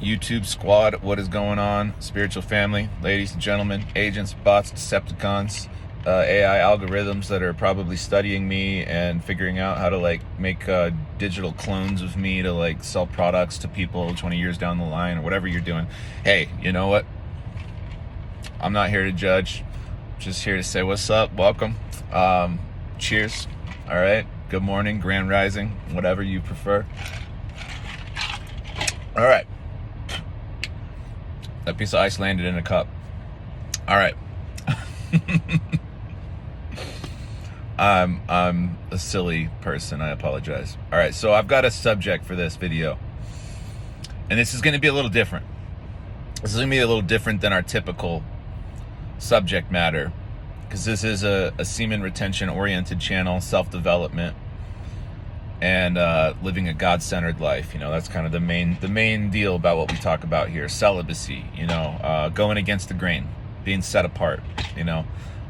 YouTube squad, what is going on? Spiritual family, ladies and gentlemen, agents, bots, Decepticons, AI algorithms that are probably studying me and figuring out how to like make digital clones of me to like sell products to people 20 years down the line or whatever you're doing. Hey, you know what? I'm not here to judge. Just here to say what's up. Welcome. Cheers. All right. Good morning, grand rising, whatever you prefer. All right. That piece of ice landed in a cup. All right. I'm a silly person. I apologize. All right. So I've got a subject for this video, and this is going to be a little different. This is going to be a little different than our typical subject matter, because this is a semen retention oriented channel, self-development, and living a God-centered life. You know, that's kind of the main deal about what we talk about here. Celibacy, you know, going against the grain, being set apart, you know,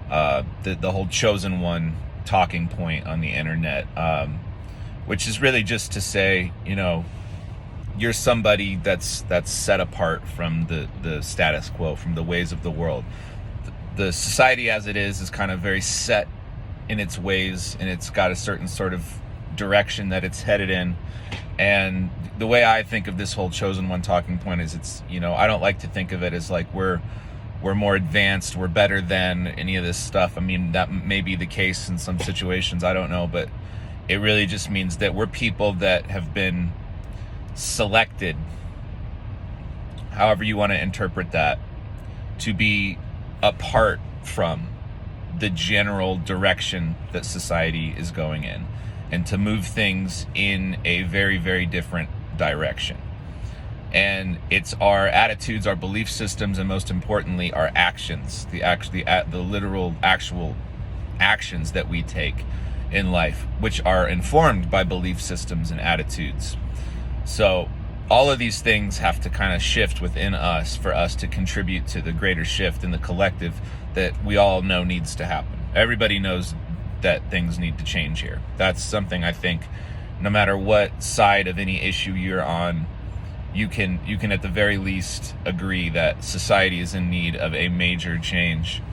the whole chosen one talking point on the internet, which is really just to say, you know, you're somebody that's set apart from the status quo, from the ways of the world. The society as it is kind of very set in its ways, and it's got a certain sort of direction that it's headed in. And the way I think of this whole chosen one talking point is, it's, you know, I don't like to think of it as like we're more advanced, we're better than any of this stuff. I mean, that may be the case in some situations, I don't know, but it really just means that we're people that have been selected, however you want to interpret that, to be apart from the general direction that society is going in, and to move things in a very, very different direction. And it's our attitudes, our belief systems, and most importantly, our actions, the literal actual actions that we take in life, which are informed by belief systems and attitudes. So all of these things have to kind of shift within us for us to contribute to the greater shift in the collective that we all know needs to happen. Everybody knows that things need to change here. That's something I think no matter what side of any issue you're on, you can at the very least agree that society is in need of a major change.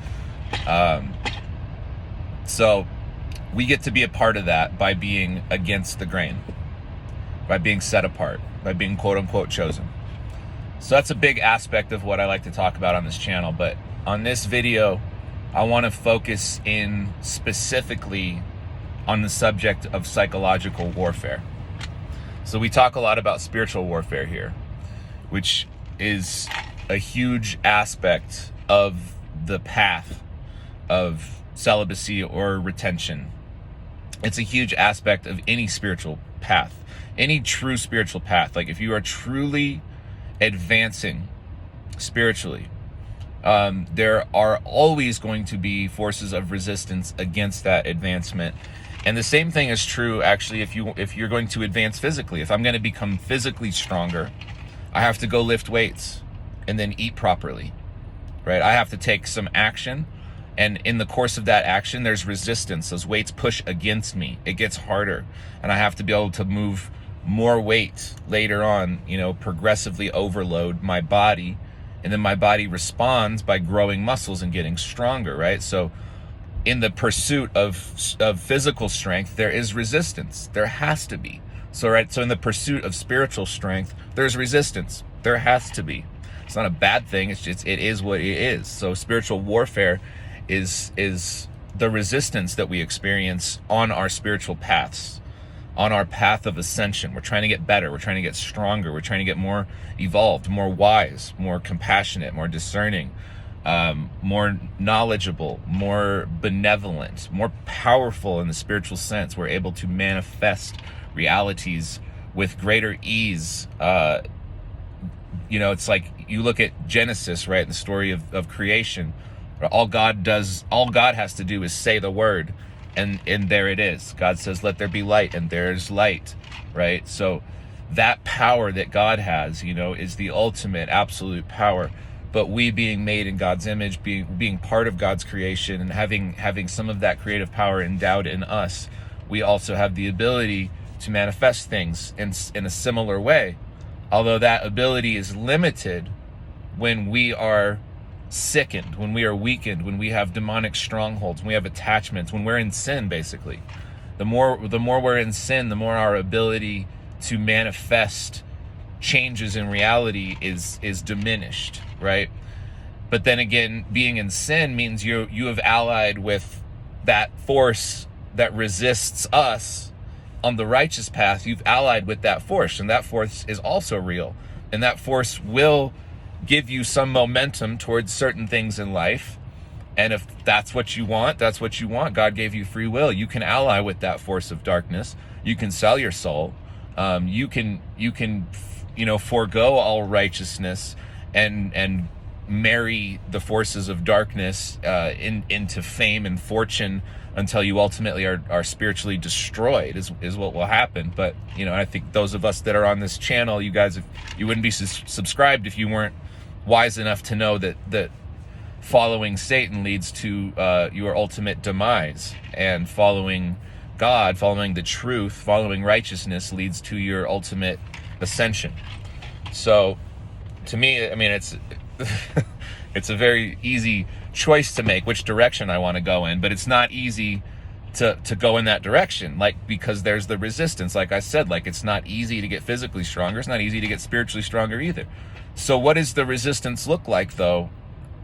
So we get to be a part of that by being against the grain, by being set apart, by being quote unquote chosen. So that's a big aspect of what I like to talk about on this channel. But on this video, I want to focus in specifically on the subject of psychological warfare. So we talk a lot about spiritual warfare here, which is a huge aspect of the path of celibacy or retention. It's a huge aspect of any spiritual path, any true spiritual path. Like if you are truly advancing spiritually, there are always going to be forces of resistance against that advancement. And the same thing is true actually if you're going to advance physically. If I'm going to become physically stronger, I have to go lift weights and then eat properly, right? I have to take some action, and in the course of that action there's resistance. Those weights push against me. It gets harder, and I have to be able to move more weight later on, you know, progressively overload my body, and then my body responds by growing muscles and getting stronger, right? So in the pursuit of physical strength, there is resistance. There has to be. So, right. So in the pursuit of spiritual strength, there's resistance. There has to be. It's not a bad thing. It's just, it is what it is. So spiritual warfare is the resistance that we experience on our spiritual paths, on our path of ascension. We're trying to get better. We're trying to get stronger. We're trying to get more evolved, more wise, more compassionate, more discerning, more knowledgeable, more benevolent, more powerful in the spiritual sense. We're able to manifest realities with greater ease. You know, it's like you look at Genesis, right? The story of creation. All God has to do is say the word, and there it is. God says, let there be light, and there's light, right? So that power that God has, you know, is the ultimate absolute power. But we, being made in God's image, being part of God's creation, and having some of that creative power endowed in us, we also have the ability to manifest things in a similar way. Although that ability is limited when we are sickened, when we are weakened, when we have demonic strongholds, when we have attachments, when we're in sin, basically. The more we're in sin, the more our ability to manifest changes in reality is diminished, right? But then again, being in sin means you have allied with that force that resists us on the righteous path. You've allied with that force, and that force is also real. And that force will give you some momentum towards certain things in life. And if that's what you want, that's what you want. God gave you free will. You can ally with that force of darkness. You can sell your soul. You can forego all righteousness and marry the forces of darkness into fame and fortune until you ultimately are spiritually destroyed is what will happen. But I think those of us that are on this channel, you guys, you wouldn't be subscribed if you weren't wise enough to know that following Satan leads to your ultimate demise, and following God, following the truth, following righteousness leads to your ultimate ascension. So to me, it's it's a very easy choice to make which direction I want to go in, but it's not easy to go in that direction, because there's the resistance. Like I said, it's not easy to get physically stronger. It's not easy to get spiritually stronger either. So what does the resistance look like, though,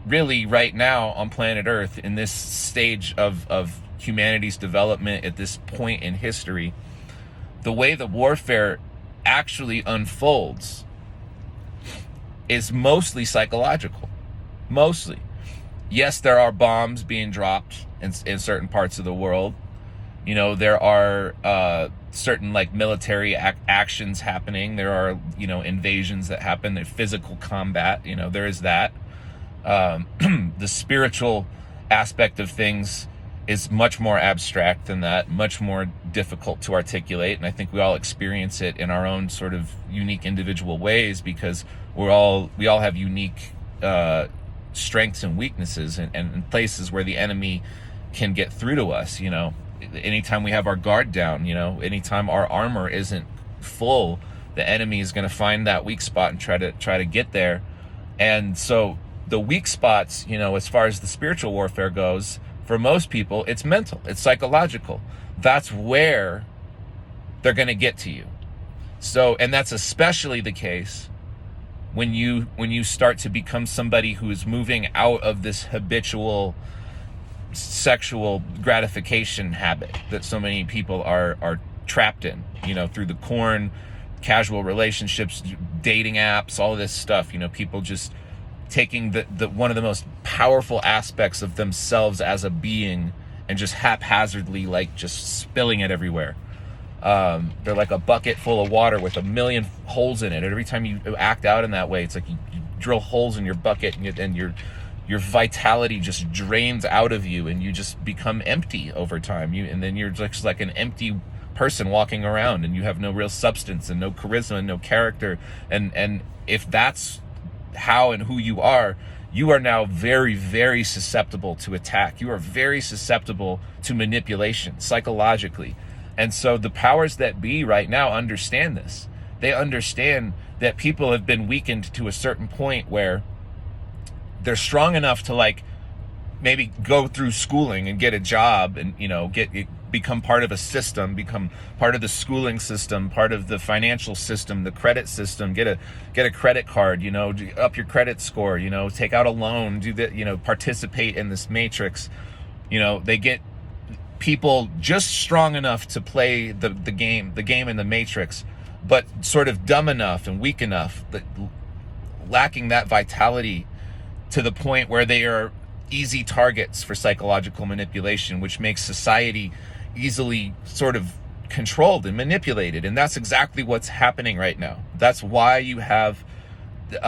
really right now on planet Earth, in this stage of humanity's development, at this point in history? The way the warfare actually unfolds is mostly psychological. Mostly. Yes, there are bombs being dropped in certain parts of the world. There are certain military actions happening. There are invasions that happen. There's physical combat. There is that. The spiritual aspect of things is much more abstract than that, much more difficult to articulate, and I think we all experience it in our own sort of unique individual ways, because we all have unique strengths and weaknesses, and places where the enemy can get through to us. Anytime we have our guard down, anytime our armor isn't full, the enemy is going to find that weak spot and try to get there. And so the weak spots, as far as the spiritual warfare goes, for most people, it's mental, it's psychological. That's where they're going to get to you. So, and that's especially the case when you start to become somebody who is moving out of this habitual sexual gratification habit that so many people are trapped in, through the porn, casual relationships, dating apps, all of this stuff. People just taking the one of the most powerful aspects of themselves as a being and just haphazardly just spilling it everywhere. They're like a bucket full of water with a million holes in it. Every time you act out in that way, it's like you drill holes in your bucket, and your vitality just drains out of you, and you just become empty over time. And then you're just like an empty person walking around, and you have no real substance and no charisma and no character. And if that's how and who you are now very, very susceptible to attack. You are very susceptible to manipulation psychologically. And so the powers that be right now understand this. They understand that people have been weakened to a certain point where they're strong enough to maybe go through schooling and get a job and become part of a system, become part of the schooling system, part of the financial system, the credit system, get a credit card, up your credit score, take out a loan, do that, participate in this matrix. They get people just strong enough to play the game in the matrix, but sort of dumb enough and weak enough, that lacking that vitality to the point where they are easy targets for psychological manipulation, which makes society easily sort of controlled and manipulated. And that's exactly what's happening right now. That's why you have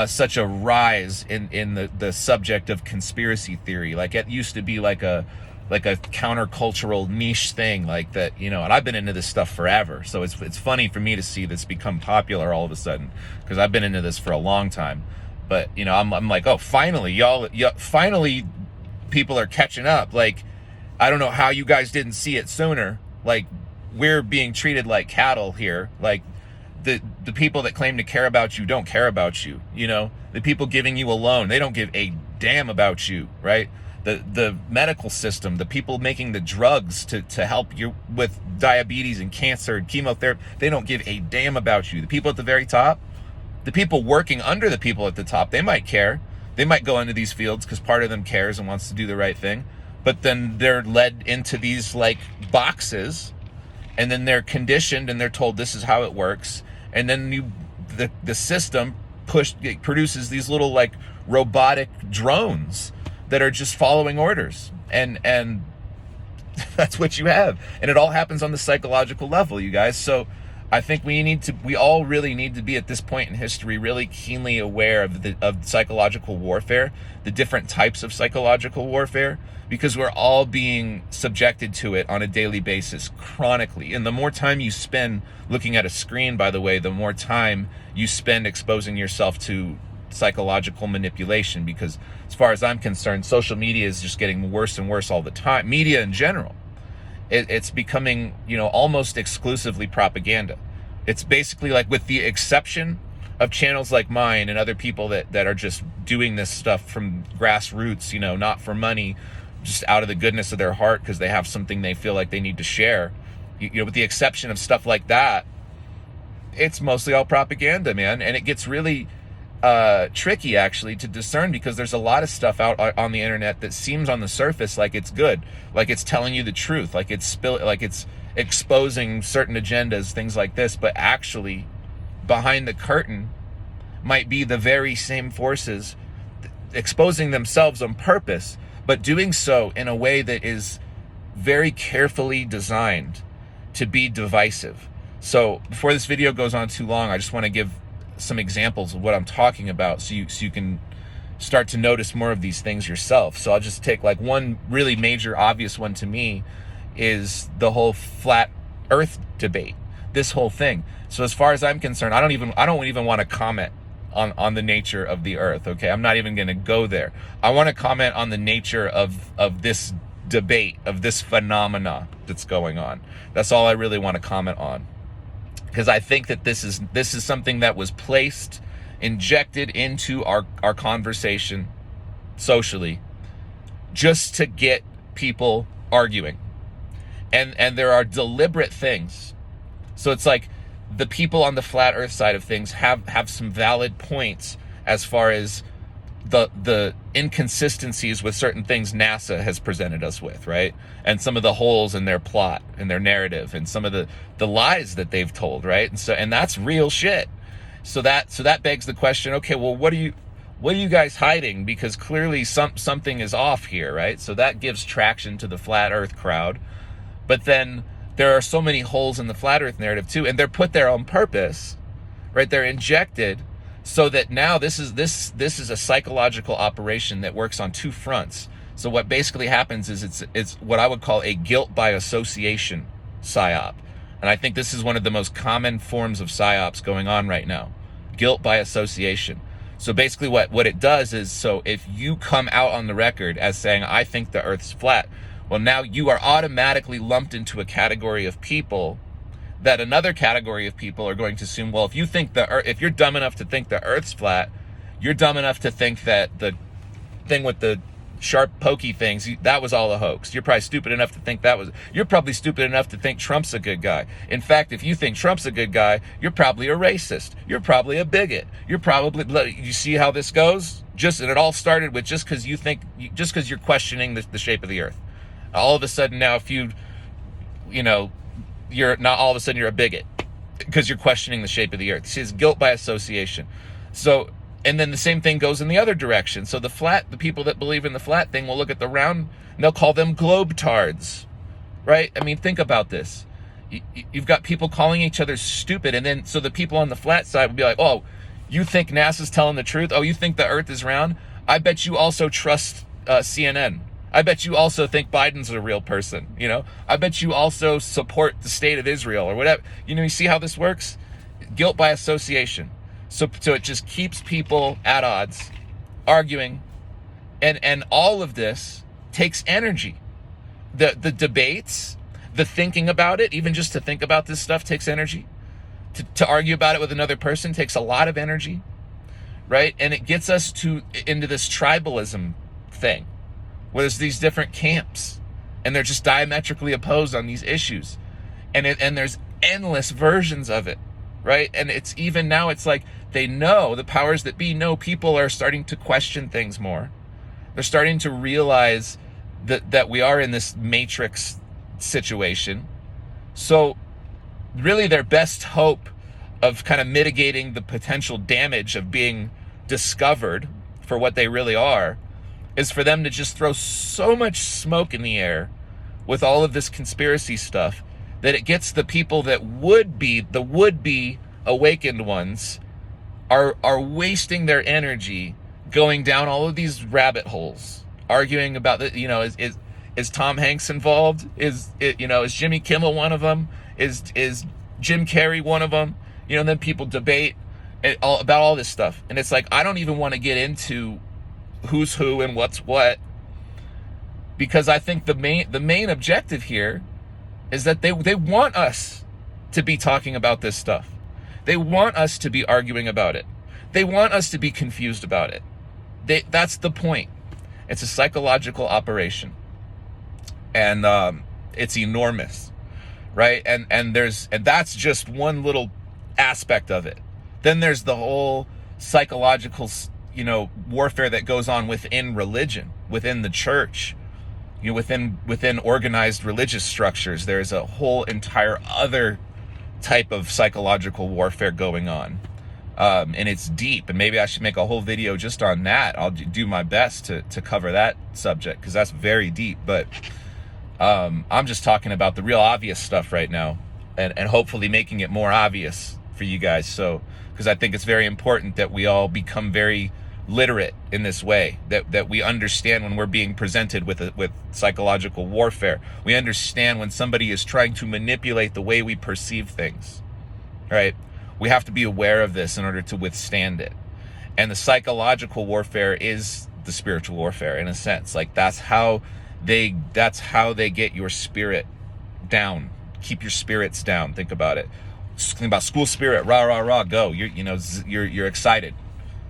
such a rise in the subject of conspiracy theory. It used to be like a countercultural niche thing like that, and I've been into this stuff forever. So it's funny for me to see this become popular all of a sudden, because I've been into this for a long time. But I'm like, oh, finally, finally people are catching up. I don't know how you guys didn't see it sooner. We're being treated like cattle here. the people that claim to care about you don't care about you. You know, the people giving you a loan, they don't give a damn about you, right? The medical system, the people making the drugs to help you with diabetes and cancer and chemotherapy, they don't give a damn about you. The people at the very top, the people working under the people at the top, they might care. They might go into these fields because part of them cares and wants to do the right thing. But then they're led into these like boxes, and then they're conditioned and they're told this is how it works. And then the system produces these little like robotic drones that are just following orders. And that's what you have. And it all happens on the psychological level, you guys. So I think we all really need to be at this point in history really keenly aware of psychological warfare, the different types of psychological warfare, because we're all being subjected to it on a daily basis, chronically. And the more time you spend looking at a screen, by the way, the more time you spend exposing yourself to psychological manipulation, because as far as I'm concerned, social media is just getting worse and worse all the time. Media in general. It's becoming, almost exclusively propaganda. It's basically like, with the exception of channels like mine and other people that are just doing this stuff from grassroots, not for money, just out of the goodness of their heart because they have something they feel like they need to share. With the exception of stuff like that, it's mostly all propaganda, man. And it gets really tricky actually to discern, because there's a lot of stuff out on the internet that seems on the surface like it's good, like it's telling you the truth, like it's exposing certain agendas, things like this, but actually behind the curtain might be the very same forces exposing themselves on purpose, but doing so in a way that is very carefully designed to be divisive. So before this video goes on too long, I just want to give some examples of what I'm talking about so you can start to notice more of these things yourself. So I'll just take like one really major obvious one to me is the whole flat earth debate, this whole thing. So as far as I'm concerned, I don't even want to comment on the nature of the earth. Okay, I'm not even going to go there. I want to comment on the nature of this debate, of this phenomena that's going on. That's all I really want to comment on, because I think that this is something that was injected into our conversation socially just to get people arguing. And there are deliberate things. So it's like the people on the flat earth side of things have some valid points as far as the inconsistencies with certain things NASA has presented us with, right? And some of the holes in their plot and their narrative, and some of the lies that they've told, right? And that's real shit. So that begs the question, okay, well, what are you guys hiding? Because clearly something is off here, right? So that gives traction to the flat earth crowd. But then there are so many holes in the flat earth narrative too, and they're put there on purpose, right? They're injected so that now this is a psychological operation that works on two fronts. So what basically happens is it's what I would call a guilt by association psyop. And I think this is one of the most common forms of psyops going on right now. Guilt by association. So basically what it does is, so if you come out on the record as saying, I think the earth's flat, well, now you are automatically lumped into a category of people that another category of people are going to assume, well, if you're dumb enough to think the earth's flat, you're dumb enough to think that the thing with the sharp pokey things, that was all a hoax. You're probably stupid enough to think you're probably stupid enough to think Trump's a good guy. In fact, if you think Trump's a good guy, you're probably a racist. You're probably a bigot. You see how this goes? And it all started with just because you're questioning the shape of the earth. All of a sudden now, if you're not, all of a sudden you're a bigot because you're questioning the shape of the earth. See, it's guilt by association. So, and then the same thing goes in the other direction. So the people that believe in the flat thing will look at the round and they'll call them globetards, right? I mean, think about this. You've got people calling each other stupid, and then so the people on the flat side would be like, oh, you think NASA's telling the truth? Oh, you think the earth is round? I bet you also trust CNN. I bet you also think Biden's a real person, I bet you also support the state of Israel or whatever. You see how this works? Guilt by association. So it just keeps people at odds, arguing, and all of this takes energy. The debates, the thinking about it, even just to think about this stuff takes energy. To argue about it with another person takes a lot of energy, right? And it gets us into this tribalism thing, where there's these different camps, and they're just diametrically opposed on these issues, and there's endless versions of it, right? And it's even now, it's like they know, the powers that be know, people are starting to question things more. They're starting to realize that we are in this matrix situation. So really their best hope of kind of mitigating the potential damage of being discovered for what they really are is for them to just throw so much smoke in the air with all of this conspiracy stuff that it gets the people that would be awakened ones are wasting their energy going down all of these rabbit holes, arguing about that, is Tom Hanks involved? Is Jimmy Kimmel one of them? Is Jim Carrey one of them? And then people debate about all this stuff. And it's like, I don't even want to get into who's who and what's what, because I think the main objective here is that they want us to be talking about this stuff. They want us to be arguing about it. They want us to be confused about it. That's the point. It's a psychological operation, and it's enormous, right? And that's just one little aspect of it. Then there's the whole psychological, warfare that goes on within religion, within the church, within organized religious structures. There's a whole entire other type of psychological warfare going on. And it's deep, and maybe I should make a whole video just on that. I'll do my best to cover that subject, because that's very deep. But I'm just talking about the real obvious stuff right now, and hopefully making it more obvious for you guys. So, because I think it's very important that we all become very literate in this way, that we understand when we're being presented with psychological warfare. We understand when somebody is trying to manipulate the way we perceive things, right? We have to be aware of this in order to withstand it. And the psychological warfare is the spiritual warfare, in a sense. Like, that's how they get your spirit down. Keep your spirits down. Think about it. Think about school spirit. Rah, rah, rah, go. You're excited.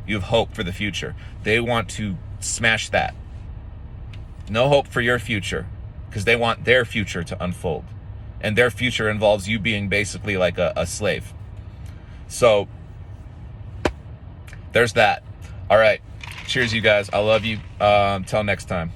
You have hope for the future. They want to smash that. No hope for your future, because they want their future to unfold. And their future involves you being basically like a slave. So there's that. All right. Cheers, you guys. I love you. Till next time.